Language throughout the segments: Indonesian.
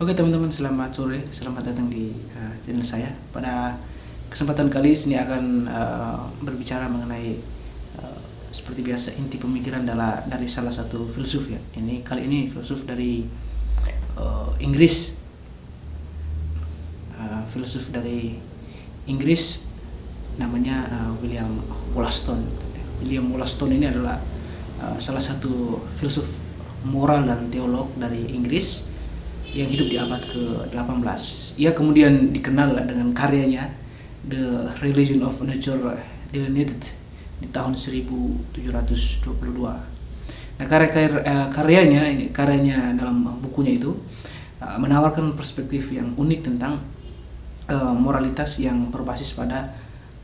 Oke teman-teman, selamat sore, selamat datang di channel saya. Pada kesempatan kali ini akan berbicara mengenai seperti biasa inti pemikiran dari salah satu filsuf ya. Kali ini filsuf dari Inggris, filsuf dari Inggris namanya William Wollaston. William Wollaston ini adalah salah satu filsuf moral dan teolog dari Inggris yang hidup di abad ke-18. Ia kemudian dikenal dengan karyanya The Religion of Nature Delineated di tahun 1722. Nah, karyanya dalam bukunya itu menawarkan perspektif yang unik tentang moralitas yang berbasis pada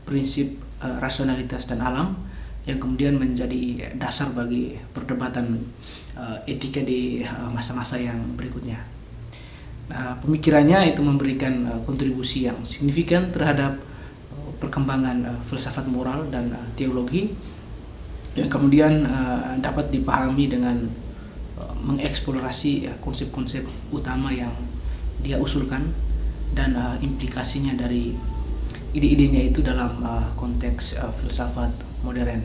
prinsip rasionalitas dan alam, yang kemudian menjadi dasar bagi perdebatan etika di masa-masa yang berikutnya. Pemikirannya itu memberikan kontribusi yang signifikan terhadap perkembangan filsafat moral dan teologi, yang kemudian dapat dipahami dengan mengeksplorasi konsep-konsep utama yang dia usulkan dan implikasinya dari ide-idenya itu dalam konteks filsafat modern.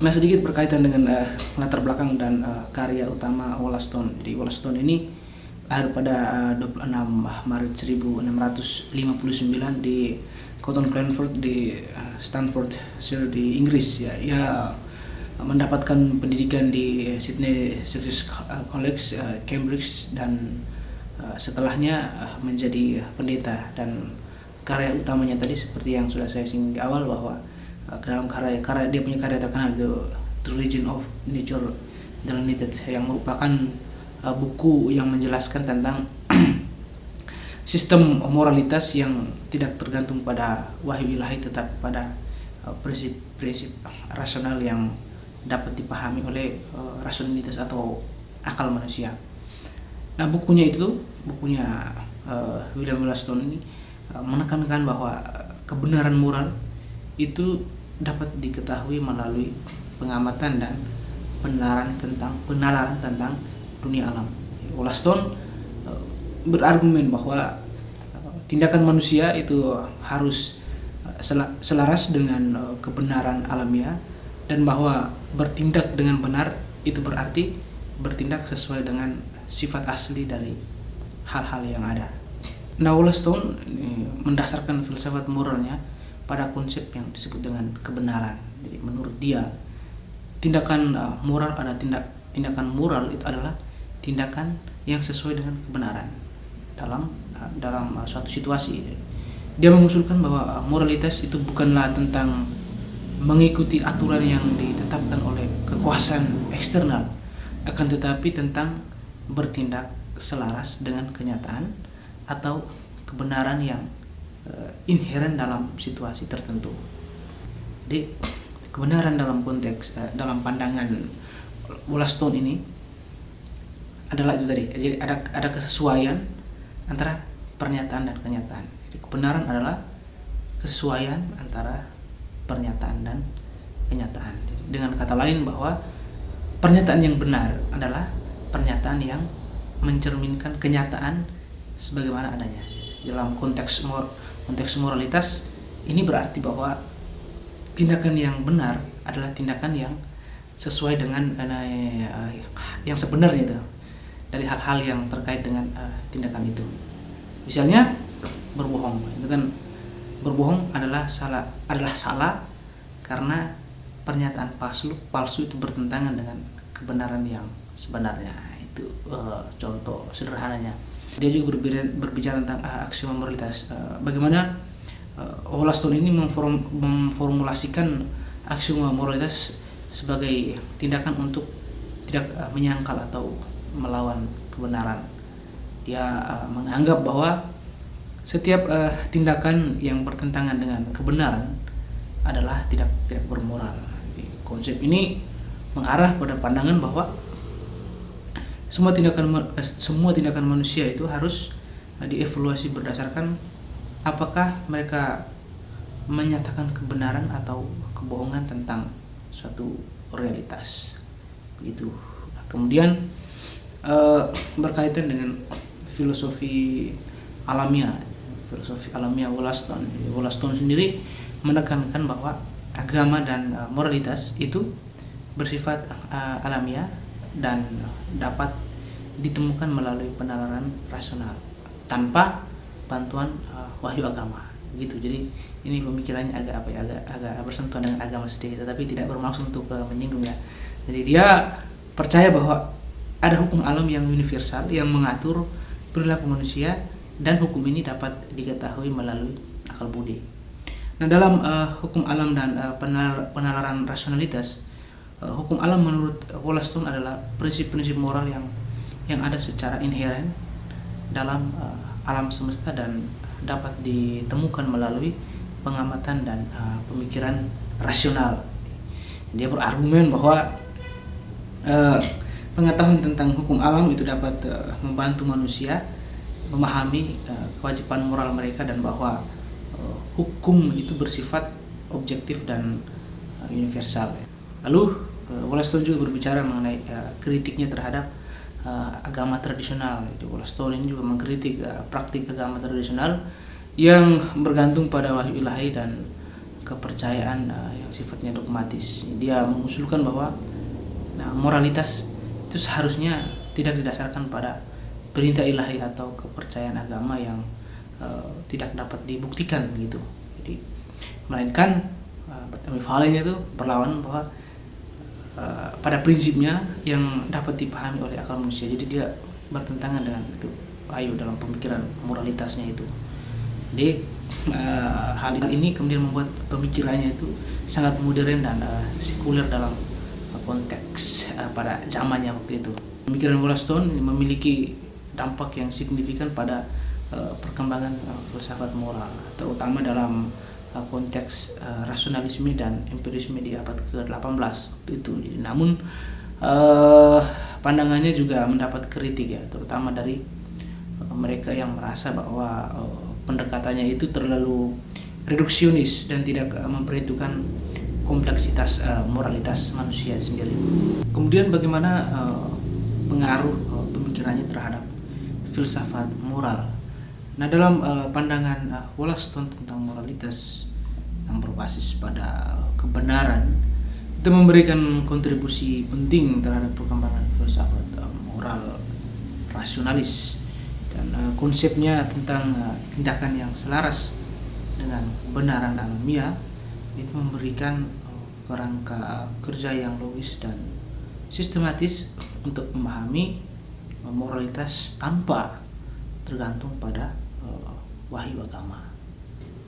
Nah, sedikit berkaitan dengan latar belakang dan karya utama Wollaston. Jadi Wollaston ini lahir pada 26 Maret 1659 di Cotton Cranford di Staffordshire di Inggris ya. Ia mendapatkan pendidikan di Sydney Circus College, Cambridge, dan setelahnya menjadi pendeta. Dan karya utamanya tadi seperti yang sudah saya singgung di awal, bahwa dalam karya dia punya karya terkenal itu The Religion of Nature Delineated, yang merupakan buku yang menjelaskan tentang sistem moralitas yang tidak tergantung pada wahyu ilahi, tetap pada prinsip-prinsip rasional yang dapat dipahami oleh rasionalitas atau akal manusia. Nah, bukunya William Wollaston ini menekankan bahwa kebenaran moral itu dapat diketahui melalui pengamatan dan penalaran tentang dunia alam. Wollaston berargumen bahwa tindakan manusia itu harus selaras dengan kebenaran alamiah, dan bahwa bertindak dengan benar itu berarti bertindak sesuai dengan sifat asli dari hal-hal yang ada. Nah, Wollaston mendasarkan filsafat moralnya pada konsep yang disebut dengan kebenaran. Jadi menurut dia, tindakan moral itu adalah tindakan yang sesuai dengan kebenaran dalam suatu situasi. Dia mengusulkan bahwa moralitas itu bukanlah tentang mengikuti aturan yang ditetapkan oleh kekuasaan eksternal, akan tetapi tentang bertindak selaras dengan kenyataan atau kebenaran yang inheren dalam situasi tertentu. Jadi kebenaran dalam konteks dalam pandangan Wollaston ini adalah itu tadi. Jadi ada kesesuaian antara pernyataan dan kenyataan. Jadi kebenaran adalah kesesuaian antara pernyataan dan kenyataan. Jadi, dengan kata lain, bahwa pernyataan yang benar adalah pernyataan yang mencerminkan kenyataan sebagaimana adanya. Dalam konteks moralitas ini berarti bahwa tindakan yang benar adalah tindakan yang sesuai dengan yang sebenarnya itu, dari hal-hal yang terkait dengan tindakan itu. Misalnya berbohong, itu kan berbohong adalah salah karena pernyataan palsu itu bertentangan dengan kebenaran yang sebenarnya. Itu contoh sederhananya. Dia juga berbicara tentang aksioma moralitas. Bagaimana Wollaston ini memformulasikan aksioma moralitas sebagai tindakan untuk tidak menyangkal atau melawan kebenaran. Dia menganggap bahwa setiap tindakan yang bertentangan dengan kebenaran adalah tidak bermoral. Jadi, konsep ini mengarah pada pandangan bahwa semua tindakan manusia itu harus dievaluasi berdasarkan apakah mereka menyatakan kebenaran atau kebohongan tentang suatu realitas. Begitu. Kemudian berkaitan dengan filosofi alamiah, Wollaston. Wollaston sendiri menekankan bahwa agama dan moralitas itu bersifat alamiah dan dapat ditemukan melalui penalaran rasional tanpa bantuan wahyu agama gitu. Jadi ini pemikirannya agak bersentuhan dengan agama sedikit, tetapi tidak bermaksud untuk menyinggung ya. Jadi dia percaya bahwa ada hukum alam yang universal yang mengatur perilaku manusia, dan hukum ini dapat diketahui melalui akal budi. Nah, dalam hukum alam dan penalaran rasionalitas, hukum alam menurut Wollaston adalah prinsip-prinsip moral yang ada secara inheren dalam alam semesta dan dapat ditemukan melalui pengamatan dan pemikiran rasional. Dia berargumen bahwa pengetahuan tentang hukum alam itu dapat membantu manusia memahami kewajiban moral mereka, dan bahwa hukum itu bersifat objektif dan universal. Lalu Wollaston juga berbicara mengenai kritiknya terhadap agama tradisional. Wollaston ini juga mengkritik praktik agama tradisional yang bergantung pada wahyu ilahi dan kepercayaan yang sifatnya dogmatis. Dia mengusulkan bahwa moralitas itu seharusnya tidak didasarkan pada perintah ilahi atau kepercayaan agama yang tidak dapat dibuktikan gitu. Jadi melainkan ambivalennya itu berlawan bahwa pada prinsipnya yang dapat dipahami oleh akal manusia. Jadi dia bertentangan dengan itu wahyu dalam pemikiran moralitasnya itu. Jadi hal ini kemudian membuat pemikirannya itu sangat modern dan sekuler dalam konteks pada zamannya waktu itu. Pemikiran Wollaston memiliki dampak yang signifikan pada perkembangan filsafat moral, terutama dalam konteks rasionalisme dan empirisme di abad ke-18 itu. Jadi, namun pandangannya juga mendapat kritik ya, terutama dari mereka yang merasa bahwa pendekatannya itu terlalu reduksionis dan tidak memperhitungkan kompleksitas moralitas manusia sendiri. Kemudian bagaimana pengaruh pemikirannya terhadap filsafat moral? Nah, dalam pandangan Wollaston tentang moralitas yang berbasis pada kebenaran, itu memberikan kontribusi penting terhadap perkembangan filsafat moral rasionalis, dan konsepnya tentang tindakan yang selaras dengan kebenaran alamiah itu memberikan kerangka kerja yang logis dan sistematis untuk memahami moralitas tanpa tergantung pada wahyu agama.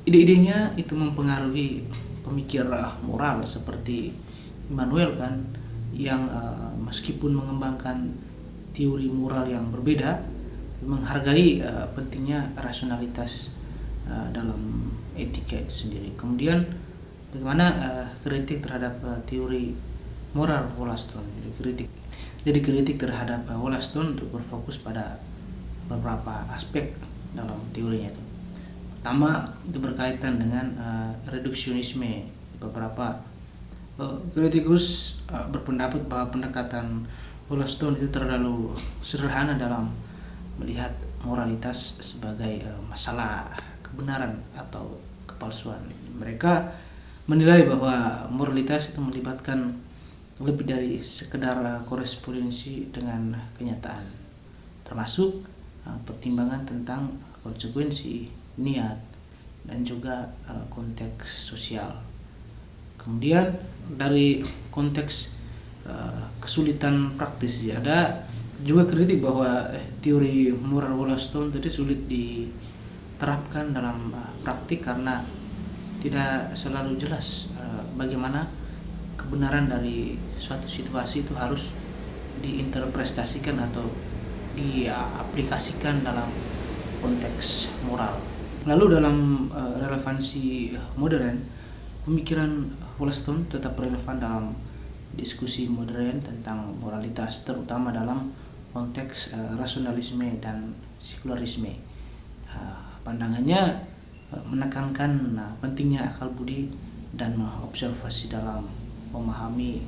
Ide-idenya itu mempengaruhi pemikir moral seperti Immanuel Kant yang meskipun mengembangkan teori moral yang berbeda, menghargai pentingnya rasionalitas dalam etika itu sendiri. Kemudian bagaimana kritik terhadap teori moral Wollaston? Jadi kritik terhadap Wollaston untuk berfokus pada beberapa aspek dalam teorinya itu. Pertama, itu berkaitan dengan reduksionisme. Beberapa kritikus berpendapat bahwa pendekatan Wollaston itu terlalu sederhana dalam melihat moralitas sebagai masalah kebenaran atau kepalsuan. Mereka menilai bahwa moralitas itu melibatkan lebih dari sekedar korespondensi dengan kenyataan, termasuk pertimbangan tentang konsekuensi, niat, dan juga konteks sosial. Kemudian dari konteks kesulitan praktis, ya, ada juga kritik bahwa teori moral Wollaston tadi sulit diterapkan dalam praktik karena tidak selalu jelas bagaimana kebenaran dari suatu situasi itu harus diinterpretasikan atau diaplikasikan dalam konteks moral. Lalu dalam relevansi modern, pemikiran Wollaston tetap relevan dalam diskusi modern tentang moralitas, terutama dalam konteks rasionalisme dan sekularisme. Pandangannya menekankan pentingnya akal budi dan observasi dalam memahami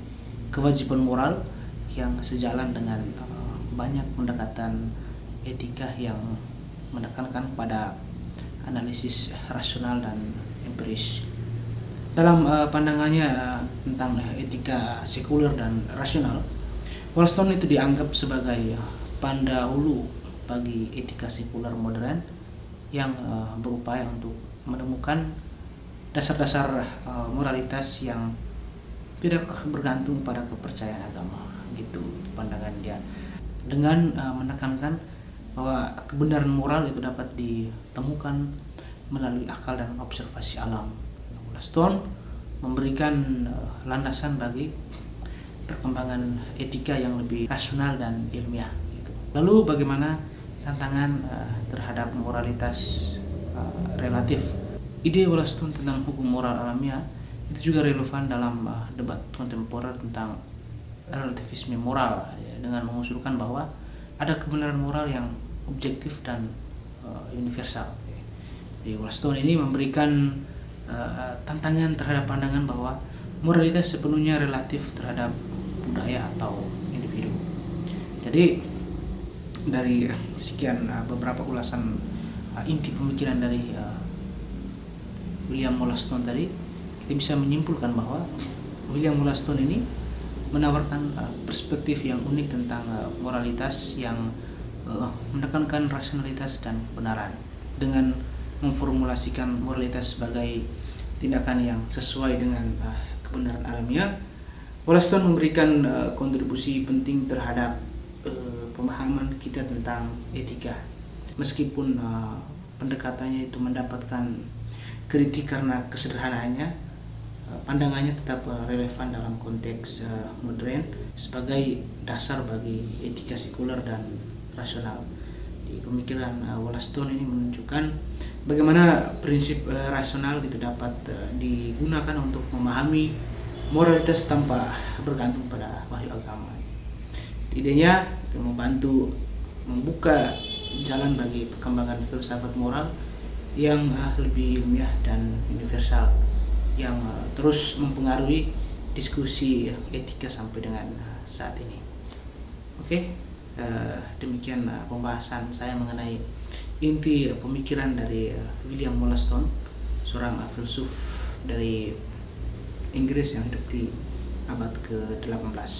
kewajiban moral yang sejalan dengan banyak pendekatan etika yang menekankan pada analisis rasional dan empiris. Dalam pandangannya tentang etika sekuler dan rasional, Wollstone itu dianggap sebagai pendahulu bagi etika sekuler modern yang berupaya untuk menemukan dasar-dasar moralitas yang tidak bergantung pada kepercayaan agama, gitu pandangan dia, dengan menekankan bahwa kebenaran moral itu dapat ditemukan melalui akal dan observasi alam. Wollstone memberikan landasan bagi perkembangan etika yang lebih rasional dan ilmiah. Gitu. Lalu bagaimana tantangan terhadap moralitas relatif? Ide Wollstone tentang hukum moral alamiah itu juga relevan dalam debat kontemporer tentang relativisme moral, ya, dengan mengusulkan bahwa ada kebenaran moral yang objektif dan universal. Jadi Wollstone ini memberikan tantangan terhadap pandangan bahwa moralitas sepenuhnya relatif terhadap budaya atau individu. Jadi dari sekian beberapa ulasan inti pemikiran dari William Wollstone tadi, kita bisa menyimpulkan bahwa William Wollstone ini menawarkan perspektif yang unik tentang moralitas yang menekankan rasionalitas dan kebenaran. Dengan memformulasikan moralitas sebagai tindakan yang sesuai dengan kebenaran alamiah, Wollstone memberikan kontribusi penting terhadap pemahaman kita tentang etika. Meskipun pendekatannya itu mendapatkan kritik karena kesederhanaannya, pandangannya tetap relevan dalam konteks modern sebagai dasar bagi etika sekuler dan rasional. Di pemikiran Wollstone ini menunjukkan bagaimana prinsip rasional itu dapat digunakan untuk memahami moralitas tanpa bergantung pada wahyu agama. Idenya itu membantu membuka jalan bagi perkembangan filsafat moral yang lebih ilmiah dan universal, yang terus mempengaruhi diskusi etika sampai dengan saat ini. Oke, demikian pembahasan saya mengenai inti pemikiran dari William Wollstone, seorang filsuf dari Inggris yang hidup di abad ke-18.